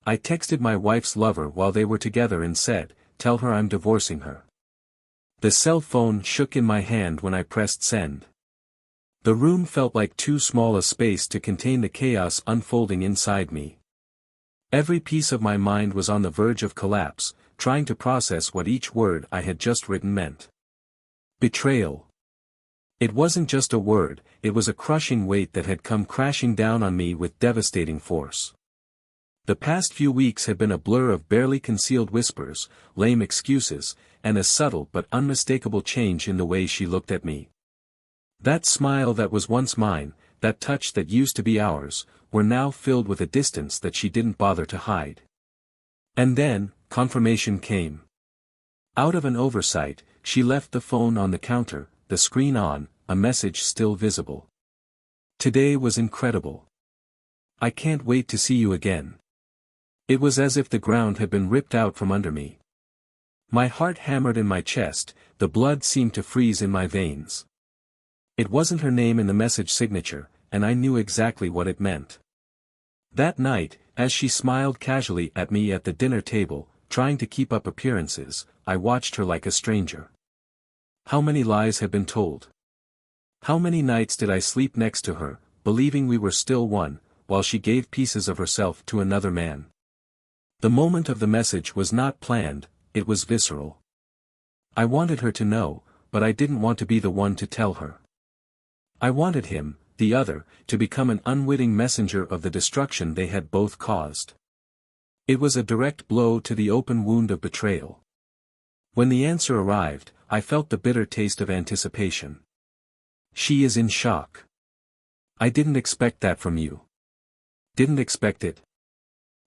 I texted my wife's lover while they were together and said, "Tell her I'm divorcing her." The cell phone shook in my hand when I pressed send. The room felt like too small a space to contain the chaos unfolding inside me. Every piece of my mind was on the verge of collapse, trying to process what each word I had just written meant. Betrayal. It wasn't just a word, it was a crushing weight that had come crashing down on me with devastating force. The past few weeks had been a blur of barely concealed whispers, lame excuses, and a subtle but unmistakable change in the way she looked at me. That smile that was once mine, that touch that used to be ours, were now filled with a distance that she didn't bother to hide. And then, confirmation came. Out of an oversight, she left the phone on the counter, the screen on, a message still visible. "Today was incredible. I can't wait to see you again." It was as if the ground had been ripped out from under me. My heart hammered in my chest, the blood seemed to freeze in my veins. It wasn't her name in the message signature, and I knew exactly what it meant. That night, as she smiled casually at me at the dinner table, trying to keep up appearances, I watched her like a stranger. How many lies had been told? How many nights did I sleep next to her, believing we were still one, while she gave pieces of herself to another man? The moment of the message was not planned, it was visceral. I wanted her to know, but I didn't want to be the one to tell her. I wanted him, the other, to become an unwitting messenger of the destruction they had both caused. It was a direct blow to the open wound of betrayal. When the answer arrived, I felt the bitter taste of anticipation. "She is in shock. I didn't expect that from you." Didn't expect it.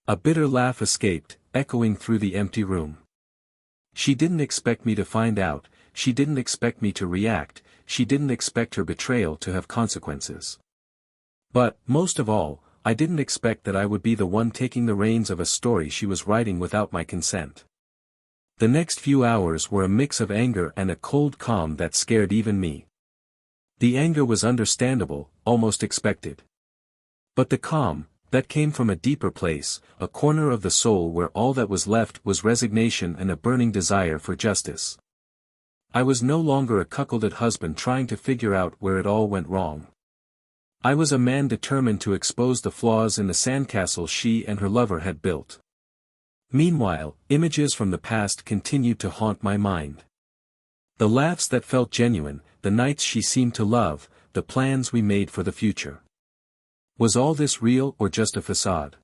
A bitter laugh escaped, echoing through the empty room. She didn't expect me to find out, she didn't expect me to react, she didn't expect her betrayal to have consequences. But, most of all, I didn't expect that I would be the one taking the reins of a story she was writing without my consent. The next few hours were a mix of anger and a cold calm that scared even me. The anger was understandable, almost expected. But the calm, that came from a deeper place, a corner of the soul where all that was left was resignation and a burning desire for justice. I was no longer a cuckolded husband trying to figure out where it all went wrong. I was a man determined to expose the flaws in the sandcastle she and her lover had built. Meanwhile, images from the past continued to haunt my mind. The laughs that felt genuine, the nights she seemed to love, the plans we made for the future. Was all this real or just a facade?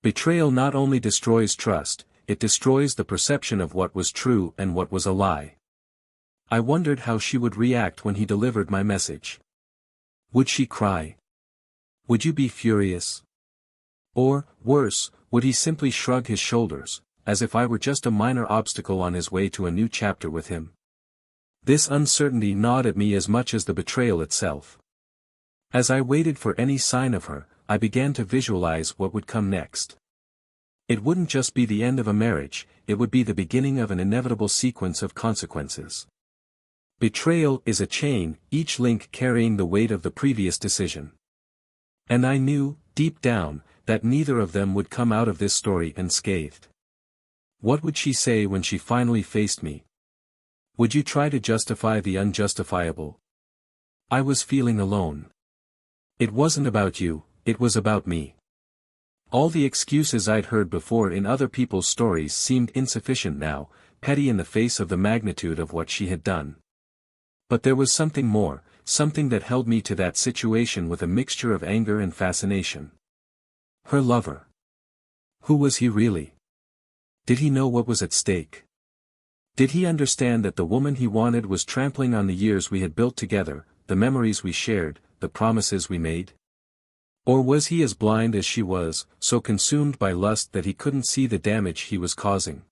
Betrayal not only destroys trust, it destroys the perception of what was true and what was a lie. I wondered how she would react when he delivered my message. Would she cry? Would you be furious? Or, worse, would he simply shrug his shoulders, as if I were just a minor obstacle on his way to a new chapter with him? This uncertainty gnawed at me as much as the betrayal itself. As I waited for any sign of her, I began to visualize what would come next. It wouldn't just be the end of a marriage, it would be the beginning of an inevitable sequence of consequences. Betrayal is a chain, each link carrying the weight of the previous decision. And I knew, deep down, that neither of them would come out of this story unscathed. What would she say when she finally faced me? Would you try to justify the unjustifiable? I was feeling alone. It wasn't about you, it was about me. All the excuses I'd heard before in other people's stories seemed insufficient now, petty in the face of the magnitude of what she had done. But there was something more, something that held me to that situation with a mixture of anger and fascination. Her lover. Who was he really? Did he know what was at stake? Did he understand that the woman he wanted was trampling on the years we had built together, the memories we shared, the promises we made? Or was he as blind as she was, so consumed by lust that he couldn't see the damage he was causing?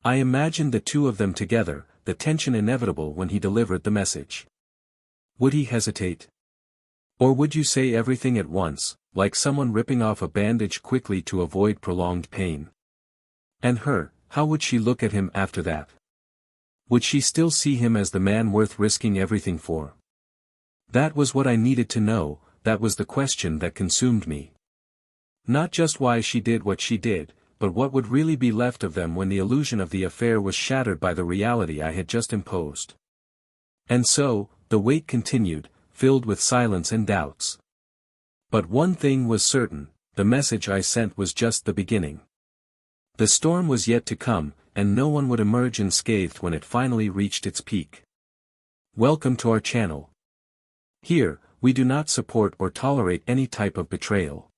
I imagined the two of them together, the tension inevitable when he delivered the message. Would he hesitate? Or would you say everything at once, like someone ripping off a bandage quickly to avoid prolonged pain? And her, how would she look at him after that? Would she still see him as the man worth risking everything for? That was what I needed to know, that was the question that consumed me. Not just why she did what she did, but what would really be left of them when the illusion of the affair was shattered by the reality I had just imposed. And so, the wait continued, filled with silence and doubts. But one thing was certain, the message I sent was just the beginning. The storm was yet to come, and no one would emerge unscathed when it finally reached its peak. Welcome to our channel. Here, we do not support or tolerate any type of betrayal.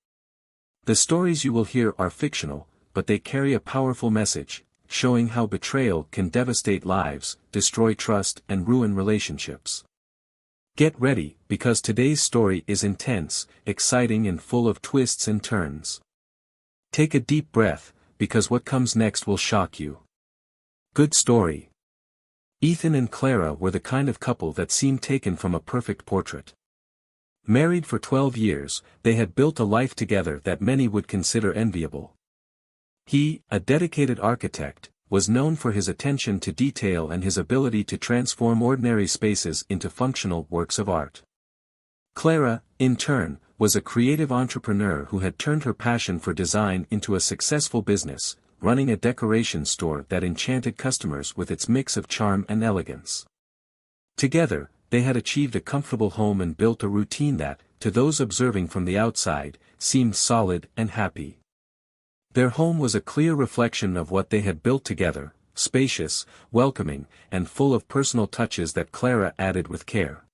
The stories you will hear are fictional, but they carry a powerful message, showing how betrayal can devastate lives, destroy trust, and ruin relationships. Get ready, because today's story is intense, exciting, and full of twists and turns. Take a deep breath, because what comes next will shock you. Good story. Ethan and Clara were the kind of couple that seemed taken from a perfect portrait. Married for 12 years, they had built a life together that many would consider enviable. He, a dedicated architect, was known for his attention to detail and his ability to transform ordinary spaces into functional works of art. Clara, in turn, was a creative entrepreneur who had turned her passion for design into a successful business, running a decoration store that enchanted customers with its mix of charm and elegance. Together, they had achieved a comfortable home and built a routine that, to those observing from the outside, seemed solid and happy. Their home was a clear reflection of what they had built together, spacious, welcoming, and full of personal touches that Clara added with care.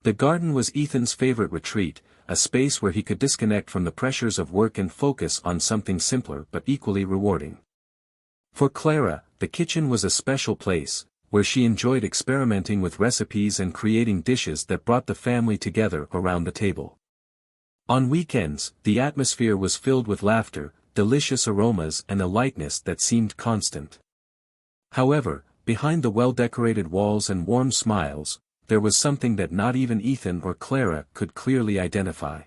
The garden was Ethan's favorite retreat, a space where he could disconnect from the pressures of work and focus on something simpler but equally rewarding. For Clara, the kitchen was a special place, where she enjoyed experimenting with recipes and creating dishes that brought the family together around the table. On weekends, the atmosphere was filled with laughter, delicious aromas, and a lightness that seemed constant. However, behind the well-decorated walls and warm smiles, there was something that not even Ethan or Clara could clearly identify.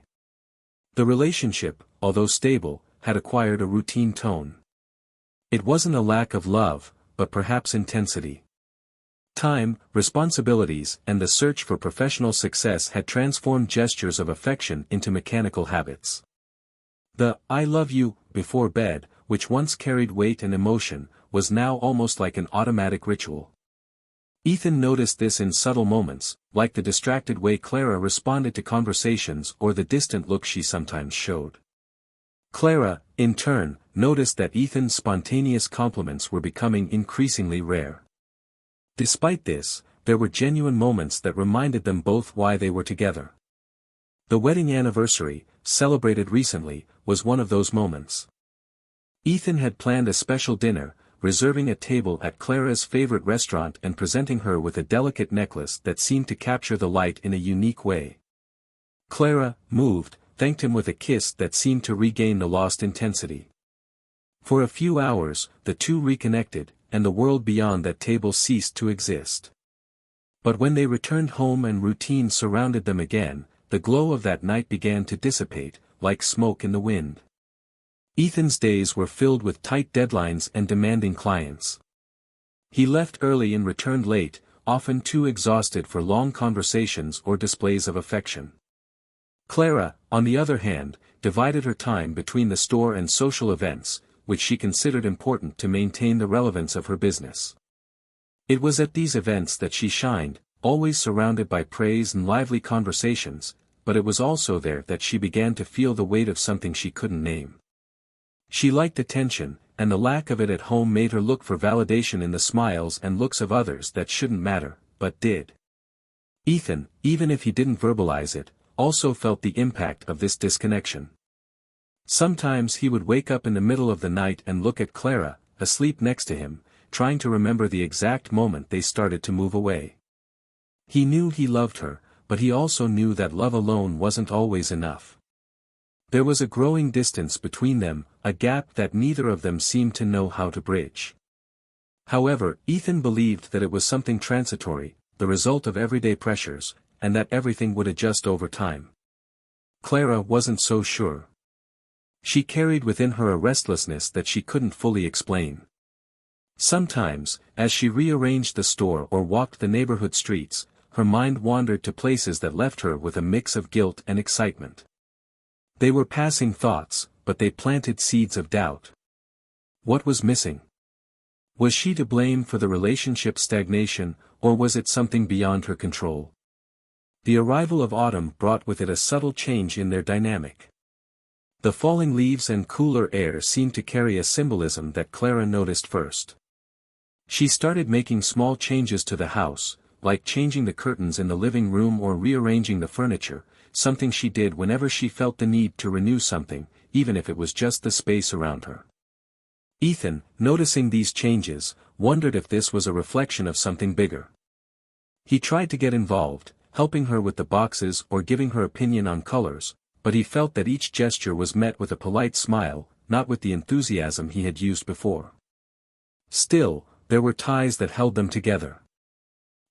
The relationship, although stable, had acquired a routine tone. It wasn't a lack of love, but perhaps intensity. Time, responsibilities, and the search for professional success had transformed gestures of affection into mechanical habits. The "I love you" before bed, which once carried weight and emotion, was now almost like an automatic ritual. Ethan noticed this in subtle moments, like the distracted way Clara responded to conversations or the distant look she sometimes showed. Clara, in turn, noticed that Ethan's spontaneous compliments were becoming increasingly rare. Despite this, there were genuine moments that reminded them both why they were together. The wedding anniversary, celebrated recently, was one of those moments. Ethan had planned a special dinner, reserving a table at Clara's favorite restaurant and presenting her with a delicate necklace that seemed to capture the light in a unique way. Clara, moved, thanked him with a kiss that seemed to regain the lost intensity. For a few hours, the two reconnected, and the world beyond that table ceased to exist. But when they returned home and routine surrounded them again, the glow of that night began to dissipate, like smoke in the wind. Ethan's days were filled with tight deadlines and demanding clients. He left early and returned late, often too exhausted for long conversations or displays of affection. Clara, on the other hand, divided her time between the store and social events, which she considered important to maintain the relevance of her business. It was at these events that she shined, always surrounded by praise and lively conversations, but it was also there that she began to feel the weight of something she couldn't name. She liked attention, and the lack of it at home made her look for validation in the smiles and looks of others that shouldn't matter, but did. Ethan, even if he didn't verbalize it, also felt the impact of this disconnection. Sometimes he would wake up in the middle of the night and look at Clara, asleep next to him, trying to remember the exact moment they started to move away. He knew he loved her, but he also knew that love alone wasn't always enough. There was a growing distance between them, a gap that neither of them seemed to know how to bridge. However, Ethan believed that it was something transitory, the result of everyday pressures, and that everything would adjust over time. Clara wasn't so sure. She carried within her a restlessness that she couldn't fully explain. Sometimes, as she rearranged the store or walked the neighborhood streets, her mind wandered to places that left her with a mix of guilt and excitement. They were passing thoughts, but they planted seeds of doubt. What was missing? Was she to blame for the relationship's stagnation, or was it something beyond her control? The arrival of autumn brought with it a subtle change in their dynamic. The falling leaves and cooler air seemed to carry a symbolism that Clara noticed first. She started making small changes to the house, like changing the curtains in the living room or rearranging the furniture, something she did whenever she felt the need to renew something, even if it was just the space around her. Ethan, noticing these changes, wondered if this was a reflection of something bigger. He tried to get involved, helping her with the boxes or giving her opinion on colors, but he felt that each gesture was met with a polite smile, not with the enthusiasm he had used before. Still, there were ties that held them together.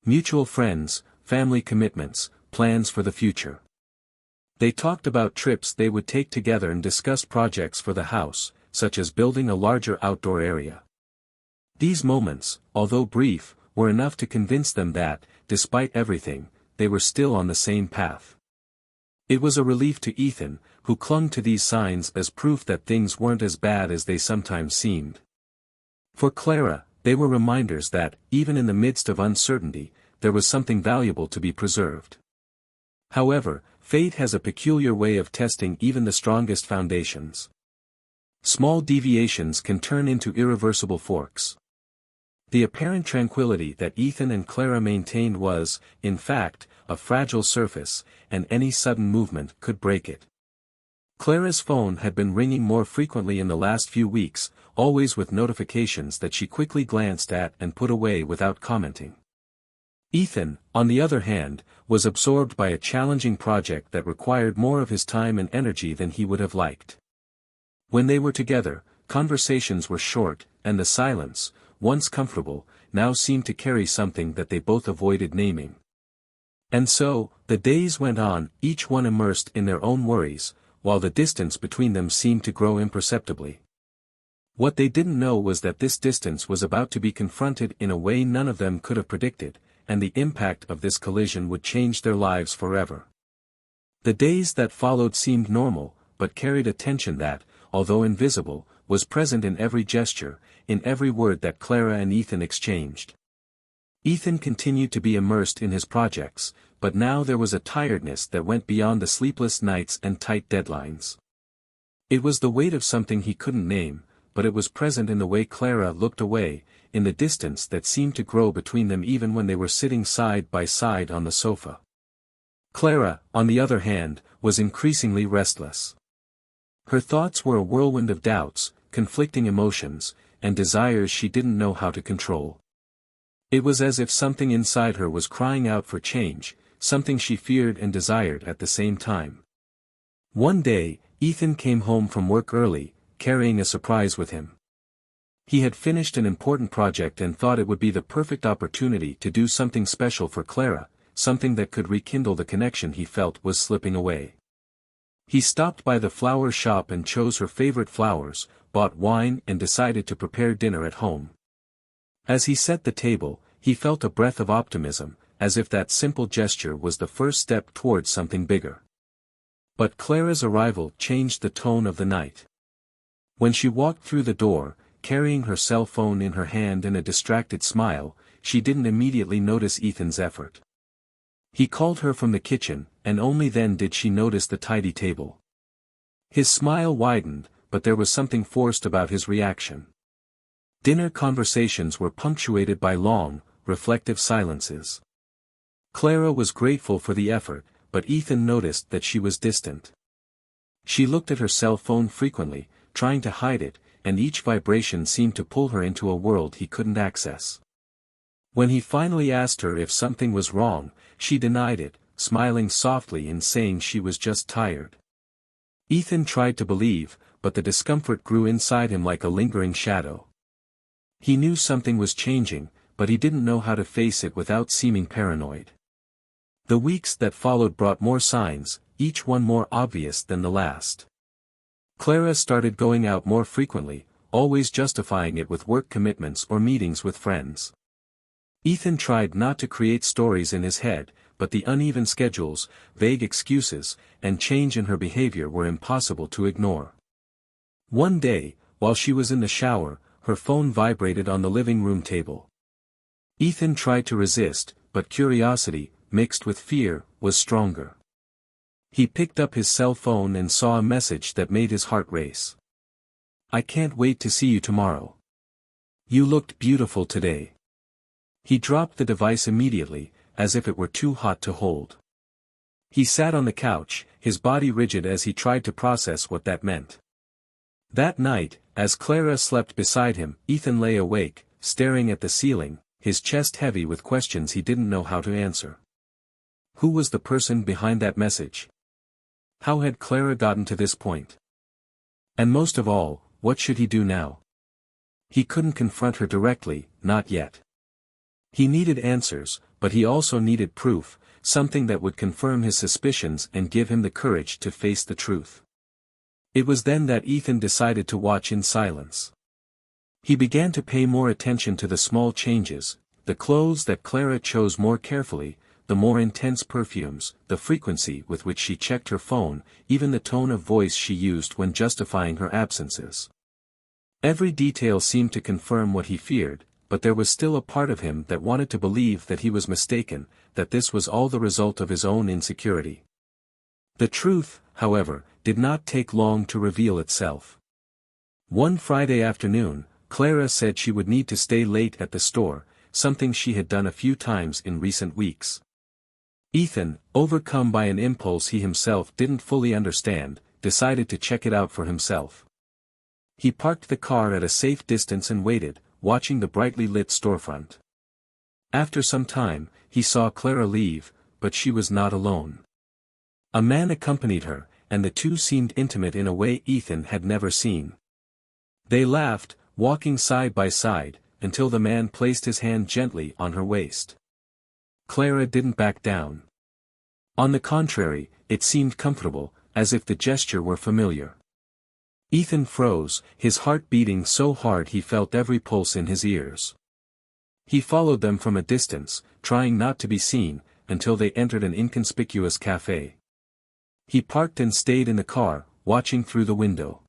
Mutual friends, family commitments, plans for the future. They talked about trips they would take together and discussed projects for the house, such as building a larger outdoor area. These moments, although brief, were enough to convince them that, despite everything, they were still on the same path. It was a relief to Ethan, who clung to these signs as proof that things weren't as bad as they sometimes seemed. For Clara, they were reminders that, even in the midst of uncertainty, there was something valuable to be preserved. However, fate has a peculiar way of testing even the strongest foundations. Small deviations can turn into irreversible forks. The apparent tranquility that Ethan and Clara maintained was, in fact, a fragile surface, and any sudden movement could break it. Clara's phone had been ringing more frequently in the last few weeks, always with notifications that she quickly glanced at and put away without commenting. Ethan, on the other hand, was absorbed by a challenging project that required more of his time and energy than he would have liked. When they were together, conversations were short, and the silence, once comfortable, now seemed to carry something that they both avoided naming. And so, the days went on, each one immersed in their own worries, while the distance between them seemed to grow imperceptibly. What they didn't know was that this distance was about to be confronted in a way none of them could have predicted, and the impact of this collision would change their lives forever. The days that followed seemed normal, but carried a tension that, although invisible, was present in every gesture, in every word that Clara and Ethan exchanged. Ethan continued to be immersed in his projects, but now there was a tiredness that went beyond the sleepless nights and tight deadlines. It was the weight of something he couldn't name, but it was present in the way Clara looked away, in the distance that seemed to grow between them even when they were sitting side by side on the sofa. Clara, on the other hand, was increasingly restless. Her thoughts were a whirlwind of doubts, conflicting emotions, and desires she didn't know how to control. It was as if something inside her was crying out for change, something she feared and desired at the same time. One day, Ethan came home from work early, carrying a surprise with him. He had finished an important project and thought it would be the perfect opportunity to do something special for Clara, something that could rekindle the connection he felt was slipping away. He stopped by the flower shop and chose her favorite flowers, bought wine and decided to prepare dinner at home. As he set the table, he felt a breath of optimism, as if that simple gesture was the first step towards something bigger. But Clara's arrival changed the tone of the night. When she walked through the door, carrying her cell phone in her hand and a distracted smile, she didn't immediately notice Ethan's effort. He called her from the kitchen, and only then did she notice the tidy table. His smile widened, but there was something forced about his reaction. Dinner conversations were punctuated by long, reflective silences. Clara was grateful for the effort, but Ethan noticed that she was distant. She looked at her cell phone frequently, trying to hide it, and each vibration seemed to pull her into a world he couldn't access. When he finally asked her if something was wrong, she denied it, smiling softly and saying she was just tired. Ethan tried to believe, but the discomfort grew inside him like a lingering shadow. He knew something was changing, but he didn't know how to face it without seeming paranoid. The weeks that followed brought more signs, each one more obvious than the last. Clara started going out more frequently, always justifying it with work commitments or meetings with friends. Ethan tried not to create stories in his head, but the uneven schedules, vague excuses, and change in her behavior were impossible to ignore. One day, while she was in the shower, her phone vibrated on the living room table. Ethan tried to resist, but curiosity, mixed with fear, was stronger. He picked up his cell phone and saw a message that made his heart race. "I can't wait to see you tomorrow. You looked beautiful today." He dropped the device immediately, as if it were too hot to hold. He sat on the couch, his body rigid as he tried to process what that meant. That night, as Clara slept beside him, Ethan lay awake, staring at the ceiling, his chest heavy with questions he didn't know how to answer. Who was the person behind that message? How had Clara gotten to this point? And most of all, what should he do now? He couldn't confront her directly, not yet. He needed answers, but he also needed proof, something that would confirm his suspicions and give him the courage to face the truth. It was then that Ethan decided to watch in silence. He began to pay more attention to the small changes, the clothes that Clara chose more carefully, the more intense perfumes, the frequency with which she checked her phone, even the tone of voice she used when justifying her absences. Every detail seemed to confirm what he feared, but there was still a part of him that wanted to believe that he was mistaken, that this was all the result of his own insecurity. The truth, however, did not take long to reveal itself. One Friday afternoon, Clara said she would need to stay late at the store, something she had done a few times in recent weeks. Ethan, overcome by an impulse he himself didn't fully understand, decided to check it out for himself. He parked the car at a safe distance and waited, watching the brightly lit storefront. After some time, he saw Clara leave, but she was not alone. A man accompanied her, and the two seemed intimate in a way Ethan had never seen. They laughed, walking side by side, until the man placed his hand gently on her waist. Clara didn't back down. On the contrary, it seemed comfortable, as if the gesture were familiar. Ethan froze, his heart beating so hard he felt every pulse in his ears. He followed them from a distance, trying not to be seen, until they entered an inconspicuous cafe. He parked and stayed in the car, watching through the window.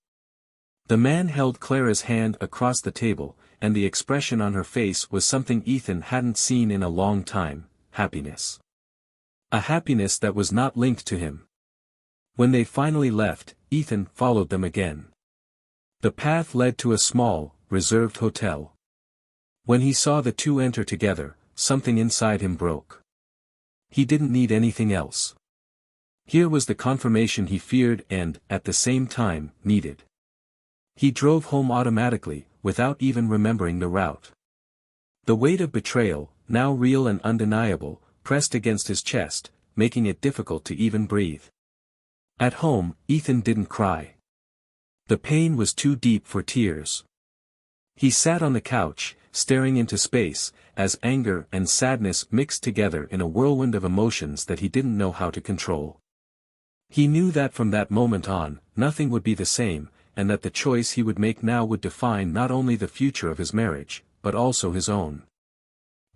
The man held Clara's hand across the table, and the expression on her face was something Ethan hadn't seen in a long time: happiness. A happiness that was not linked to him. When they finally left, Ethan followed them again. The path led to a small, reserved hotel. When he saw the two enter together, something inside him broke. He didn't need anything else. Here was the confirmation he feared and, at the same time, needed. He drove home automatically, without even remembering the route. The weight of betrayal, now real and undeniable, pressed against his chest, making it difficult to even breathe. At home, Ethan didn't cry. The pain was too deep for tears. He sat on the couch, staring into space, as anger and sadness mixed together in a whirlwind of emotions that he didn't know how to control. He knew that from that moment on, nothing would be the same, and that the choice he would make now would define not only the future of his marriage, but also his own.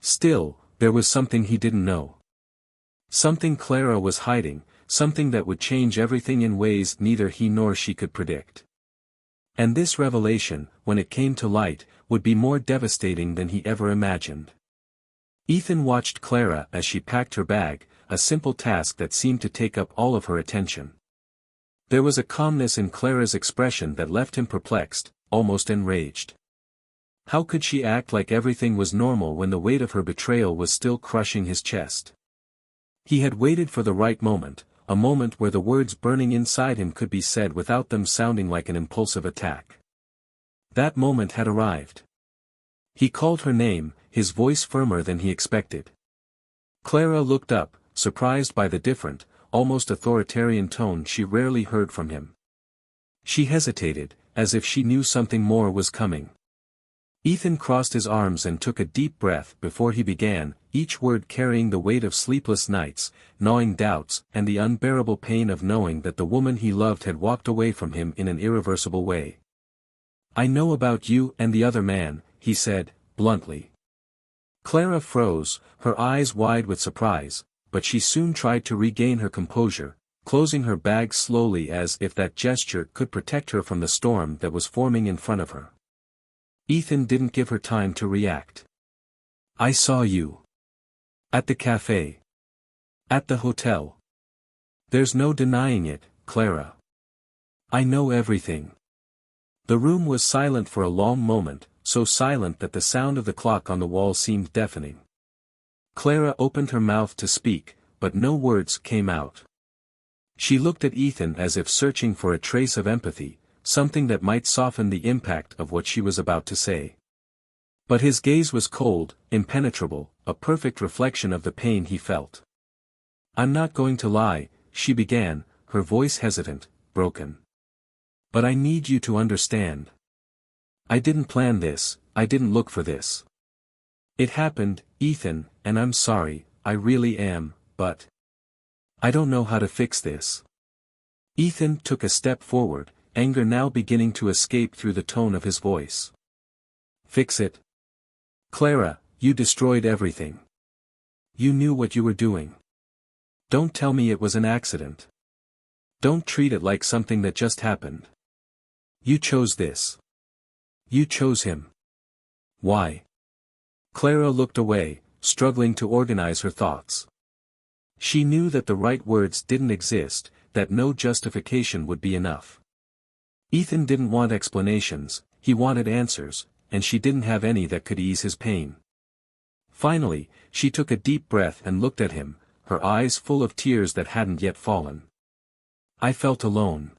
Still, there was something he didn't know. Something Clara was hiding, something that would change everything in ways neither he nor she could predict. And this revelation, when it came to light, would be more devastating than he ever imagined. Ethan watched Clara as she packed her bag, a simple task that seemed to take up all of her attention. There was a calmness in Clara's expression that left him perplexed, almost enraged. How could she act like everything was normal when the weight of her betrayal was still crushing his chest? He had waited for the right moment, a moment where the words burning inside him could be said without them sounding like an impulsive attack. That moment had arrived. He called her name, his voice firmer than he expected. Clara looked up, surprised by the different, almost authoritarian tone she rarely heard from him. She hesitated, as if she knew something more was coming. Ethan crossed his arms and took a deep breath before he began, each word carrying the weight of sleepless nights, gnawing doubts, and the unbearable pain of knowing that the woman he loved had walked away from him in an irreversible way. "I know about you and the other man," he said, bluntly. Clara froze, her eyes wide with surprise, but she soon tried to regain her composure. closing her bag slowly as if that gesture could protect her from the storm that was forming in front of her. Ethan didn't give her time to react. I saw you. At the cafe. At the hotel. There's no denying it, Clara. I know everything. The room was silent for a long moment, so silent that the sound of the clock on the wall seemed deafening. Clara opened her mouth to speak, but no words came out. She looked at Ethan as if searching for a trace of empathy, something that might soften the impact of what she was about to say. But his gaze was cold, impenetrable, a perfect reflection of the pain he felt. I'm not going to lie, she began, her voice hesitant, broken. But I need you to understand. I didn't plan this, I didn't look for this. It happened, Ethan, and I'm sorry, I really am, but I don't know how to fix this. Ethan took a step forward, anger now beginning to escape through the tone of his voice. Fix it? Clara, you destroyed everything. You knew what you were doing. Don't tell me it was an accident. Don't treat it like something that just happened. You chose this. You chose him. Why? Clara looked away, struggling to organize her thoughts. She knew that the right words didn't exist, that no justification would be enough. Ethan didn't want explanations, he wanted answers, and she didn't have any that could ease his pain. Finally, she took a deep breath and looked at him, her eyes full of tears that hadn't yet fallen. I felt alone.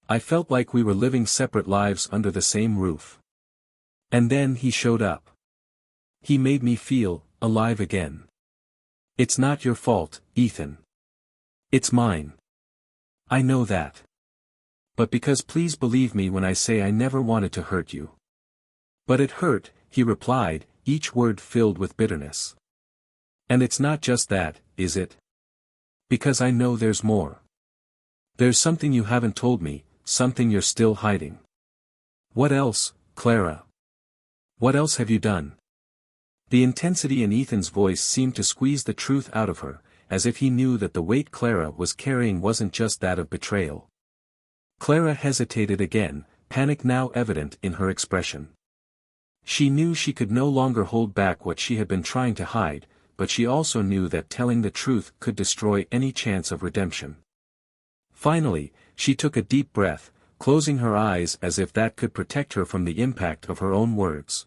I felt like we were living separate lives under the same roof. And then he showed up. He made me feel alive again. It's not your fault, Ethan. It's mine. I know that. But because please believe me when I say I never wanted to hurt you. But it hurt, he replied, each word filled with bitterness. And it's not just that, is it? Because I know there's more. There's something you haven't told me, something you're still hiding. What else, Clara? What else have you done? The intensity in Ethan's voice seemed to squeeze the truth out of her, as if he knew that the weight Clara was carrying wasn't just that of betrayal. Clara hesitated again, panic now evident in her expression. She knew she could no longer hold back what she had been trying to hide, but she also knew that telling the truth could destroy any chance of redemption. Finally, she took a deep breath, closing her eyes as if that could protect her from the impact of her own words.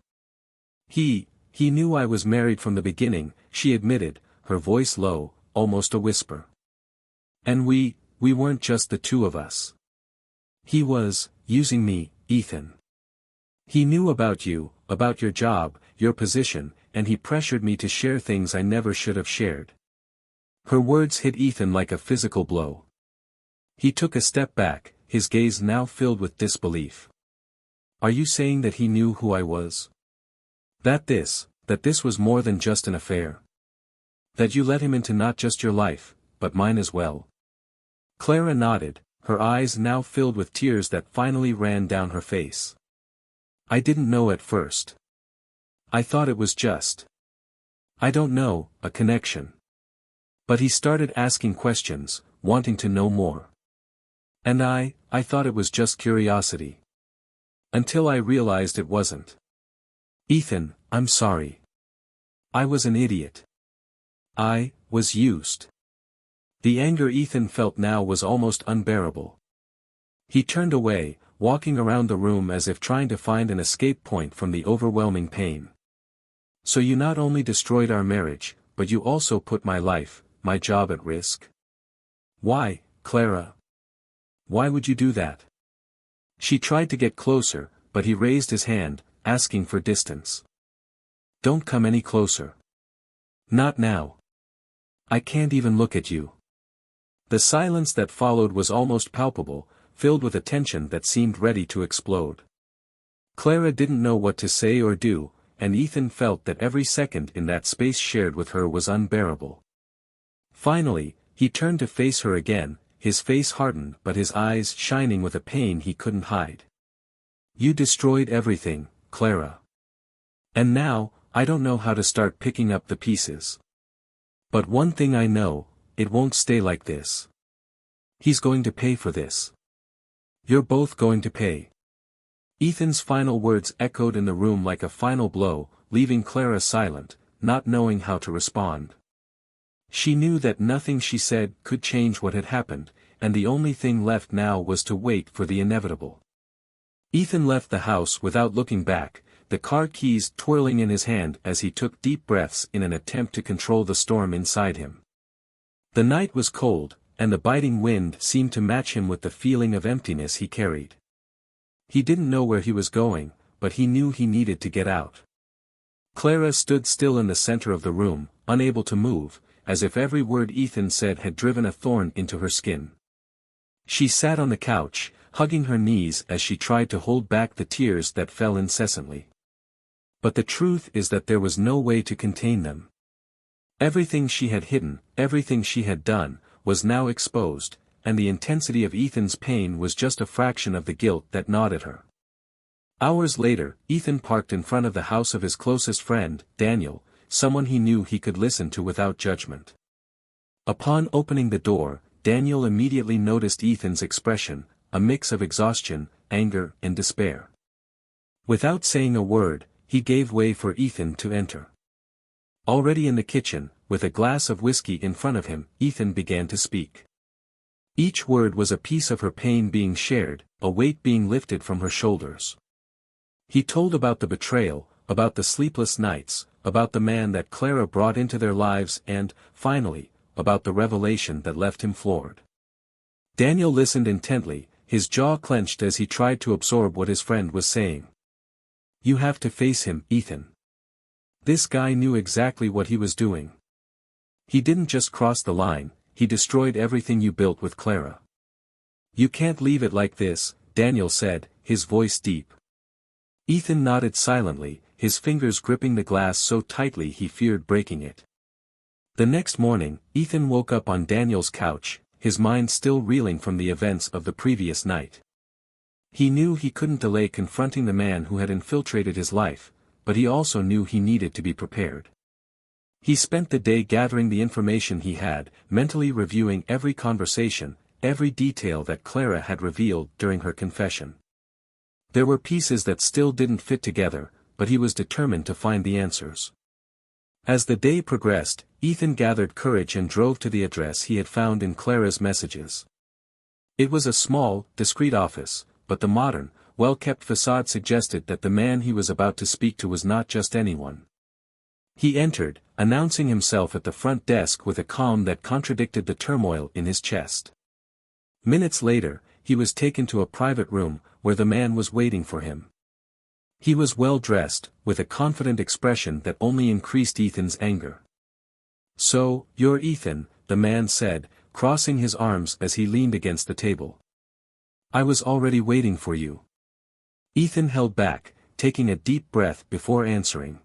He knew I was married from the beginning, she admitted, her voice low, almost a whisper. And we weren't just the two of us. He was using me, Ethan. He knew about you, about your job, your position, and he pressured me to share things I never should have shared. Her words hit Ethan like a physical blow. He took a step back, his gaze now filled with disbelief. Are you saying that he knew who I was? That this was more than just an affair? That you let him into not just your life, but mine as well? Clara nodded, her eyes now filled with tears that finally ran down her face. I didn't know at first. I thought it was just, I don't know, a connection. But he started asking questions, wanting to know more. And I thought it was just curiosity. Until I realized it wasn't. Ethan, I'm sorry. I was an idiot. I was used. The anger Ethan felt now was almost unbearable. He turned away, walking around the room as if trying to find an escape point from the overwhelming pain. So you not only destroyed our marriage, but you also put my life, my job at risk? Why, Clara? Why would you do that? She tried to get closer, but he raised his hand, asking for distance. Don't come any closer. Not now. I can't even look at you. The silence that followed was almost palpable, filled with a tension that seemed ready to explode. Clara didn't know what to say or do, and Ethan felt that every second in that space shared with her was unbearable. Finally, he turned to face her again, his face hardened but his eyes shining with a pain he couldn't hide. You destroyed everything, Clara. And now, I don't know how to start picking up the pieces. But one thing I know, it won't stay like this. He's going to pay for this. You're both going to pay. Ethan's final words echoed in the room like a final blow, leaving Clara silent, not knowing how to respond. She knew that nothing she said could change what had happened, and the only thing left now was to wait for the inevitable. Ethan left the house without looking back, the car keys twirling in his hand as he took deep breaths in an attempt to control the storm inside him. The night was cold, and the biting wind seemed to match him with the feeling of emptiness he carried. He didn't know where he was going, but he knew he needed to get out. Clara stood still in the center of the room, unable to move, as if every word Ethan said had driven a thorn into her skin. She sat on the couch, hugging her knees as she tried to hold back the tears that fell incessantly. But the truth is that there was no way to contain them. Everything she had hidden, everything she had done, was now exposed, and the intensity of Ethan's pain was just a fraction of the guilt that gnawed at her. Hours later, Ethan parked in front of the house of his closest friend, Daniel, someone he knew he could listen to without judgment. Upon opening the door, Daniel immediately noticed Ethan's expression, a mix of exhaustion, anger, and despair. Without saying a word, he gave way for Ethan to enter. Already in the kitchen, with a glass of whiskey in front of him, Ethan began to speak. Each word was a piece of her pain being shared, a weight being lifted from her shoulders. He told about the betrayal, about the sleepless nights, about the man that Clara brought into their lives and, finally, about the revelation that left him floored. Daniel listened intently, his jaw clenched as he tried to absorb what his friend was saying. You have to face him, Ethan. This guy knew exactly what he was doing. He didn't just cross the line, he destroyed everything you built with Clara. You can't leave it like this, Daniel said, his voice deep. Ethan nodded silently, his fingers gripping the glass so tightly he feared breaking it. The next morning, Ethan woke up on Daniel's couch, his mind still reeling from the events of the previous night. He knew he couldn't delay confronting the man who had infiltrated his life, but he also knew he needed to be prepared. He spent the day gathering the information he had, mentally reviewing every conversation, every detail that Clara had revealed during her confession. There were pieces that still didn't fit together, but he was determined to find the answers. As the day progressed, Ethan gathered courage and drove to the address he had found in Clara's messages. It was a small, discreet office, but the modern, well-kept facade suggested that the man he was about to speak to was not just anyone. He entered, announcing himself at the front desk with a calm that contradicted the turmoil in his chest. Minutes later, he was taken to a private room, where the man was waiting for him. He was well dressed, with a confident expression that only increased Ethan's anger. So, you're Ethan, the man said, crossing his arms as he leaned against the table. I was already waiting for you. Ethan held back, taking a deep breath before answering.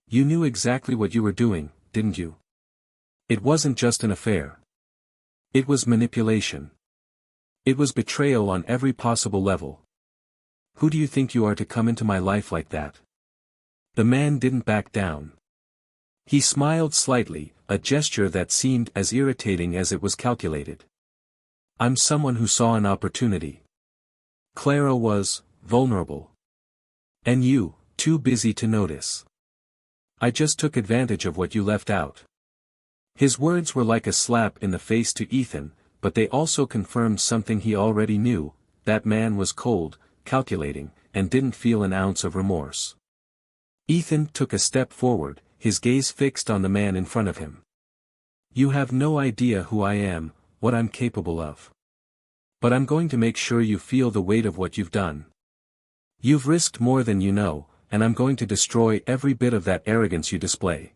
You knew exactly what you were doing, didn't you? It wasn't just an affair. It was manipulation. It was betrayal on every possible level. Who do you think you are to come into my life like that? The man didn't back down. He smiled slightly, a gesture that seemed as irritating as it was calculated. I'm someone who saw an opportunity. Clara was vulnerable. And you, too busy to notice. I just took advantage of what you left out. His words were like a slap in the face to Ethan, but they also confirmed something he already knew, that man was cold, calculating, and didn't feel an ounce of remorse. Ethan took a step forward, his gaze fixed on the man in front of him. You have no idea who I am, what I'm capable of. But I'm going to make sure you feel the weight of what you've done. You've risked more than you know, and I'm going to destroy every bit of that arrogance you display.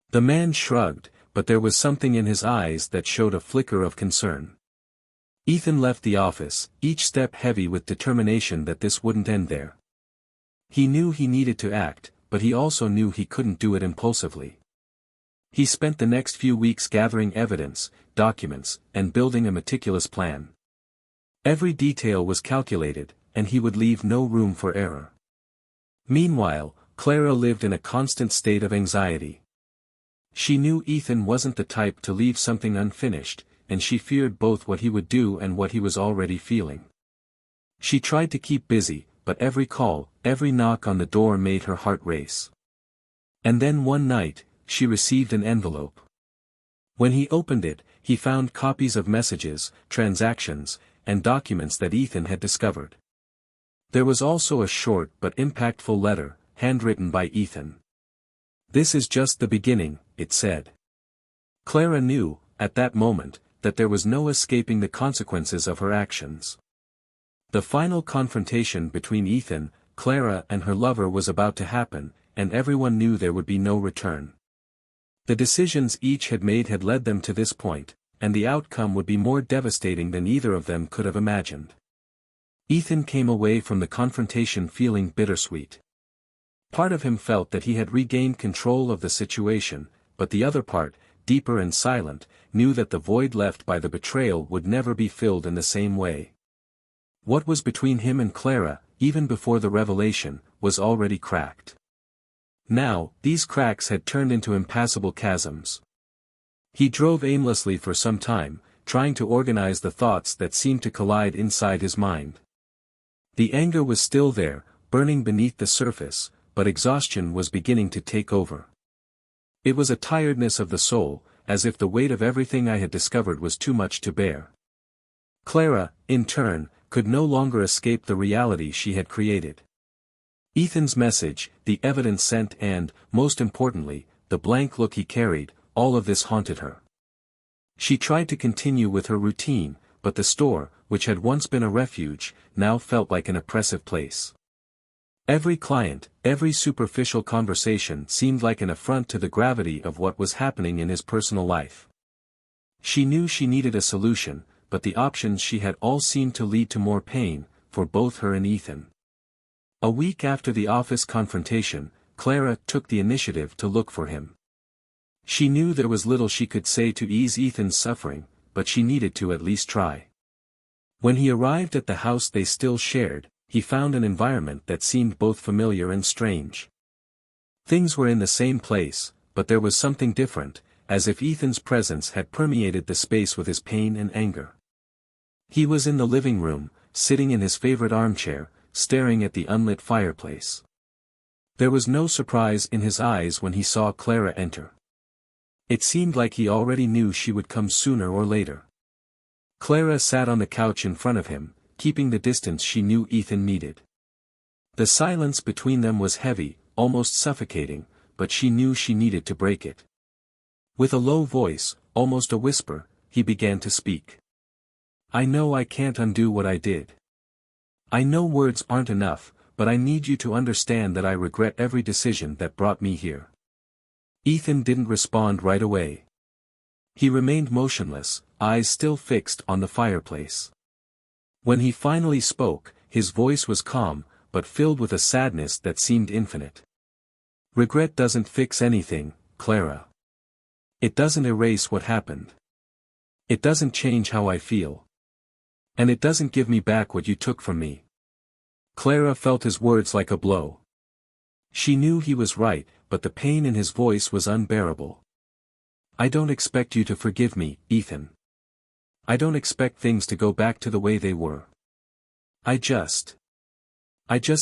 The man shrugged, but there was something in his eyes that showed a flicker of concern. Ethan left the office, each step heavy with determination that this wouldn't end there. He knew he needed to act, but he also knew he couldn't do it impulsively. He spent the next few weeks gathering evidence, documents, and building a meticulous plan. Every detail was calculated, and he would leave no room for error. Meanwhile, Clara lived in a constant state of anxiety. She knew Ethan wasn't the type to leave something unfinished, and she feared both what he would do and what he was already feeling. She tried to keep busy, but every call, every knock on the door made her heart race. And then one night, she received an envelope. When he opened it, he found copies of messages, transactions, and documents that Ethan had discovered. There was also a short but impactful letter, handwritten by Ethan. "This is just the beginning," it said. Clara knew, at that moment, that there was no escaping the consequences of her actions. The final confrontation between Ethan, Clara and her lover was about to happen, and everyone knew there would be no return. The decisions each had made had led them to this point, and the outcome would be more devastating than either of them could have imagined. Ethan came away from the confrontation feeling bittersweet. Part of him felt that he had regained control of the situation, but the other part, deeper and silent, knew that the void left by the betrayal would never be filled in the same way. What was between him and Clara, even before the revelation, was already cracked. Now, these cracks had turned into impassable chasms. He drove aimlessly for some time, trying to organize the thoughts that seemed to collide inside his mind. The anger was still there, burning beneath the surface, but exhaustion was beginning to take over. It was a tiredness of the soul, as if the weight of everything I had discovered was too much to bear. Clara, in turn, could no longer escape the reality she had created. Ethan's message, the evidence sent and, most importantly, the blank look he carried, all of this haunted her. She tried to continue with her routine, but the store, which had once been a refuge, now felt like an oppressive place. Every client, every superficial conversation seemed like an affront to the gravity of what was happening in his personal life. She knew she needed a solution, but the options she had all seemed to lead to more pain, for both her and Ethan. A week after the office confrontation, Clara took the initiative to look for him. She knew there was little she could say to ease Ethan's suffering, but she needed to at least try. When he arrived at the house they still shared, he found an environment that seemed both familiar and strange. Things were in the same place, but there was something different, as if Ethan's presence had permeated the space with his pain and anger. He was in the living room, sitting in his favorite armchair, staring at the unlit fireplace. There was no surprise in his eyes when he saw Clara enter. It seemed like he already knew she would come sooner or later. Clara sat on the couch in front of him, keeping the distance she knew Ethan needed. The silence between them was heavy, almost suffocating, but she knew she needed to break it. With a low voice, almost a whisper, he began to speak. "I know I can't undo what I did. I know words aren't enough, but I need you to understand that I regret every decision that brought me here." Ethan didn't respond right away. He remained motionless, eyes still fixed on the fireplace. When he finally spoke, his voice was calm, but filled with a sadness that seemed infinite. "Regret doesn't fix anything, Clara. It doesn't erase what happened. It doesn't change how I feel. And it doesn't give me back what you took from me." Clara felt his words like a blow. She knew he was right, but the pain in his voice was unbearable. "I don't expect you to forgive me, Ethan. I don't expect things to go back to the way they were. I just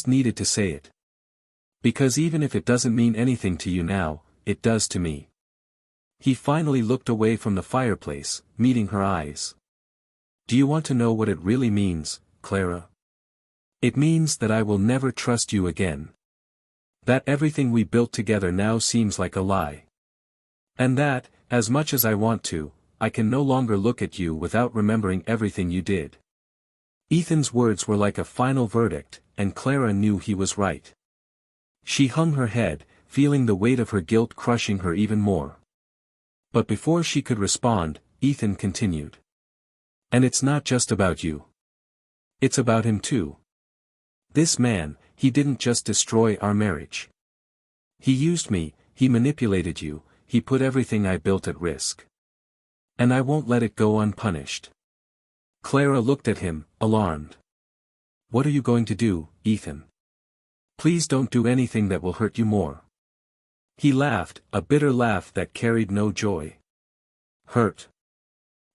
needed to say it. Because even if it doesn't mean anything to you now, it does to me." He finally looked away from the fireplace, meeting her eyes. "Do you want to know what it really means, Clara? It means that I will never trust you again. That everything we built together now seems like a lie. And that, as much as I want to, I can no longer look at you without remembering everything you did." Ethan's words were like a final verdict, and Clara knew he was right. She hung her head, feeling the weight of her guilt crushing her even more. But before she could respond, Ethan continued. "And it's not just about you. It's about him too. This man, he didn't just destroy our marriage. He used me, he manipulated you, he put everything I built at risk. And I won't let it go unpunished." Clara looked at him, alarmed. "What are you going to do, Ethan? Please don't do anything that will hurt you more." He laughed, a bitter laugh that carried no joy. "Hurt?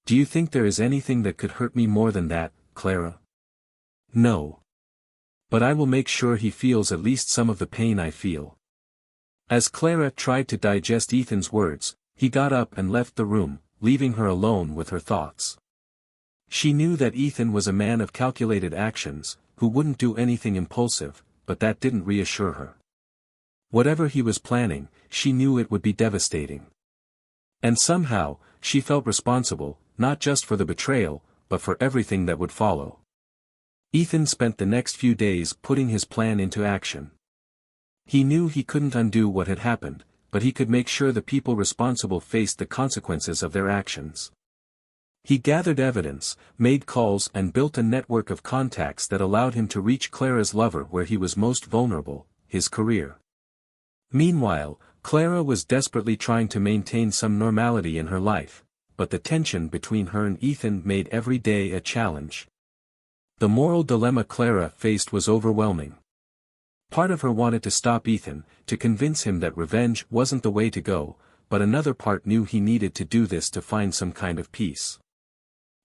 Do you think there is anything that could hurt me more than that, Clara? No. But I will make sure he feels at least some of the pain I feel. As Clara tried to digest Ethan's words, he got up and left the room, leaving her alone with her thoughts. She knew that Ethan was a man of calculated actions, who wouldn't do anything impulsive, but that didn't reassure her. Whatever he was planning, she knew it would be devastating. And somehow, she felt responsible, not just for the betrayal, but for everything that would follow. Ethan spent the next few days putting his plan into action. He knew he couldn't undo what had happened, but he could make sure the people responsible faced the consequences of their actions. He gathered evidence, made calls and built a network of contacts that allowed him to reach Clara's lover where he was most vulnerable, his career. Meanwhile, Clara was desperately trying to maintain some normality in her life, but the tension between her and Ethan made every day a challenge. The moral dilemma Clara faced was overwhelming. Part of her wanted to stop Ethan, to convince him that revenge wasn't the way to go, but another part knew he needed to do this to find some kind of peace.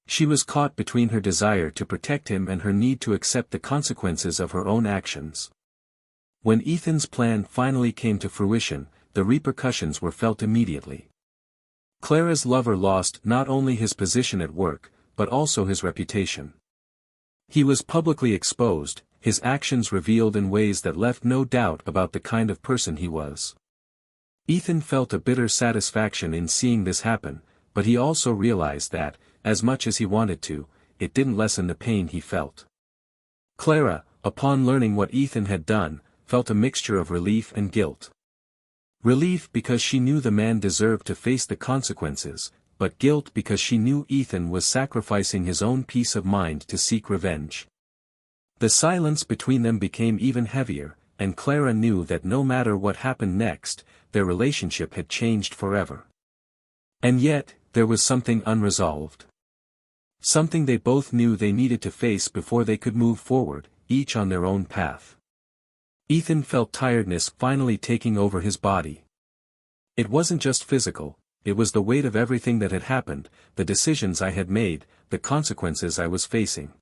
She was caught between her desire to protect him and her need to accept the consequences of her own actions. When Ethan's plan finally came to fruition, the repercussions were felt immediately. Clara's lover lost not only his position at work, but also his reputation. He was publicly exposed, his actions revealed in ways that left no doubt about the kind of person he was. Ethan felt a bitter satisfaction in seeing this happen, but he also realized that, as much as he wanted to, it didn't lessen the pain he felt. Clara, upon learning what Ethan had done, felt a mixture of relief and guilt. Relief because she knew the man deserved to face the consequences, but guilt because she knew Ethan was sacrificing his own peace of mind to seek revenge. The silence between them became even heavier, and Clara knew that no matter what happened next, their relationship had changed forever. And yet, there was something unresolved. Something they both knew they needed to face before they could move forward, each on their own path. Ethan felt tiredness finally taking over his body. It wasn't just physical, it was the weight of everything that had happened, the decisions I had made, the consequences I was facing.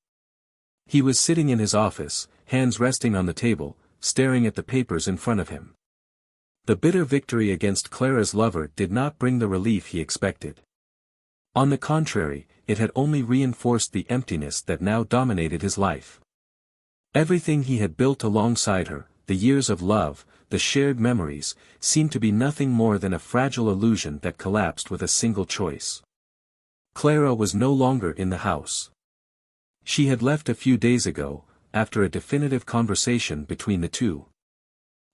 He was sitting in his office, hands resting on the table, staring at the papers in front of him. The bitter victory against Clara's lover did not bring the relief he expected. On the contrary, it had only reinforced the emptiness that now dominated his life. Everything he had built alongside her, the years of love, the shared memories, seemed to be nothing more than a fragile illusion that collapsed with a single choice. Clara was no longer in the house. She had left a few days ago, after a definitive conversation between the two.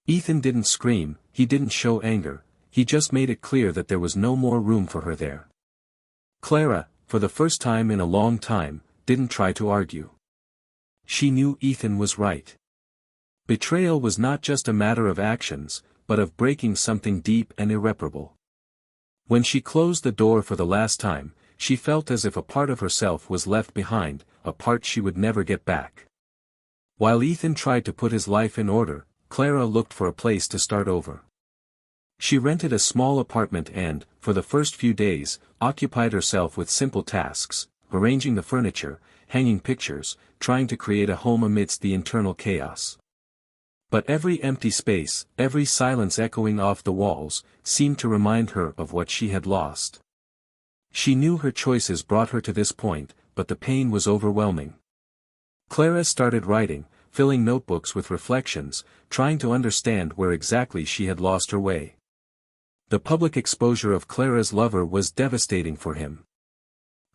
Ethan didn't scream, he didn't show anger, he just made it clear that there was no more room for her there. Clara, for the first time in a long time, didn't try to argue. She knew Ethan was right. Betrayal was not just a matter of actions, but of breaking something deep and irreparable. When she closed the door for the last time, she felt as if a part of herself was left behind, a part she would never get back. While Ethan tried to put his life in order, Clara looked for a place to start over. She rented a small apartment and, for the first few days, occupied herself with simple tasks, arranging the furniture, hanging pictures, trying to create a home amidst the internal chaos. But every empty space, every silence echoing off the walls, seemed to remind her of what she had lost. She knew her choices brought her to this point, but the pain was overwhelming. Clara started writing, filling notebooks with reflections, trying to understand where exactly she had lost her way. The public exposure of Clara's lover was devastating for him.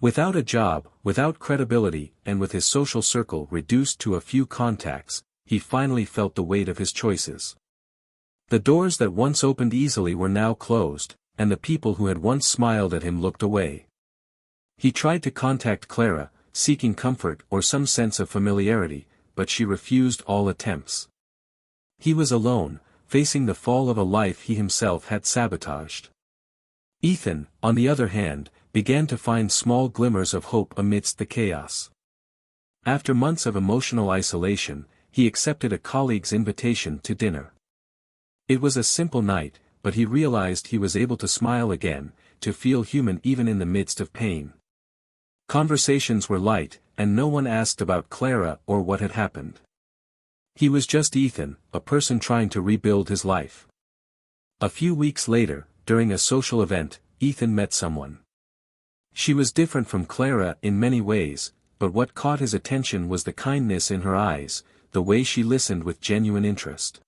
Without a job, without credibility, and with his social circle reduced to a few contacts, he finally felt the weight of his choices. The doors that once opened easily were now closed, and the people who had once smiled at him looked away. He tried to contact Clara, seeking comfort or some sense of familiarity, but she refused all attempts. He was alone, facing the fall of a life he himself had sabotaged. Ethan, on the other hand, began to find small glimmers of hope amidst the chaos. After months of emotional isolation, he accepted a colleague's invitation to dinner. It was a simple night, but he realized he was able to smile again, to feel human even in the midst of pain. Conversations were light, and no one asked about Clara or what had happened. He was just Ethan, a person trying to rebuild his life. A few weeks later, during a social event, Ethan met someone. She was different from Clara in many ways, but what caught his attention was the kindness in her eyes, the way she listened with genuine interest.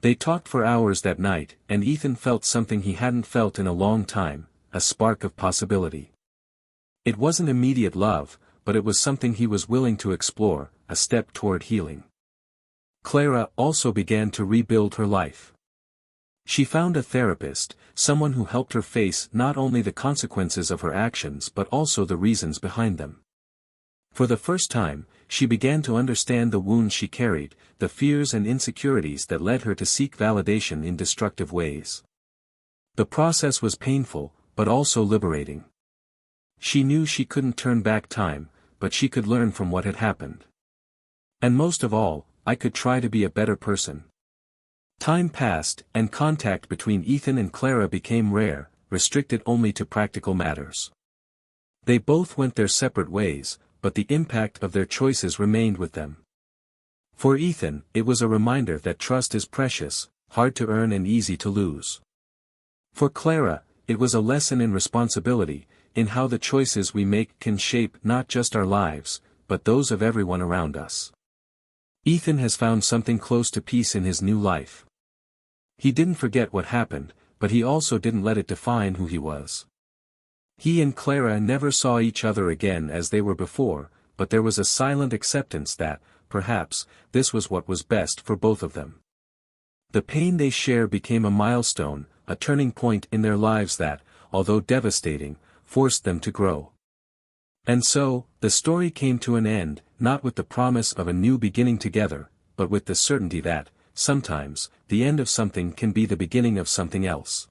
They talked for hours that night, and Ethan felt something he hadn't felt in a long time, a spark of possibility. It wasn't immediate love, but it was something he was willing to explore, a step toward healing. Clara also began to rebuild her life. She found a therapist, someone who helped her face not only the consequences of her actions but also the reasons behind them. For the first time, she began to understand the wounds she carried, the fears and insecurities that led her to seek validation in destructive ways. The process was painful, but also liberating. She knew she couldn't turn back time, but she could learn from what had happened. And most of all, I could try to be a better person. Time passed, and contact between Ethan and Clara became rare, restricted only to practical matters. They both went their separate ways, but the impact of their choices remained with them. For Ethan, it was a reminder that trust is precious, hard to earn and easy to lose. For Clara, it was a lesson in responsibility, in how the choices we make can shape not just our lives, but those of everyone around us. Ethan has found something close to peace in his new life. He didn't forget what happened, but he also didn't let it define who he was. He and Clara never saw each other again as they were before, but there was a silent acceptance that, perhaps, this was what was best for both of them. The pain they share became a milestone, a turning point in their lives that, although devastating, forced them to grow. And so, the story came to an end, not with the promise of a new beginning together, but with the certainty that, sometimes, the end of something can be the beginning of something else.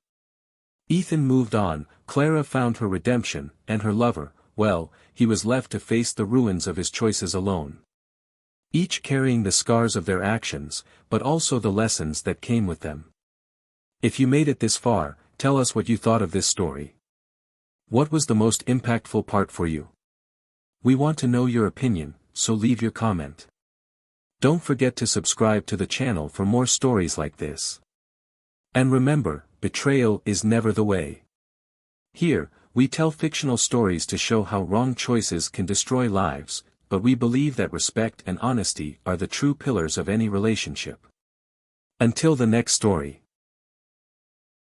Ethan moved on, Clara found her redemption, and her lover, well, he was left to face the ruins of his choices alone. Each carrying the scars of their actions, but also the lessons that came with them. If you made it this far, tell us what you thought of this story. What was the most impactful part for you? We want to know your opinion, so leave your comment. Don't forget to subscribe to the channel for more stories like this. And remember, betrayal is never the way. Here, we tell fictional stories to show how wrong choices can destroy lives, but we believe that respect and honesty are the true pillars of any relationship. Until the next story.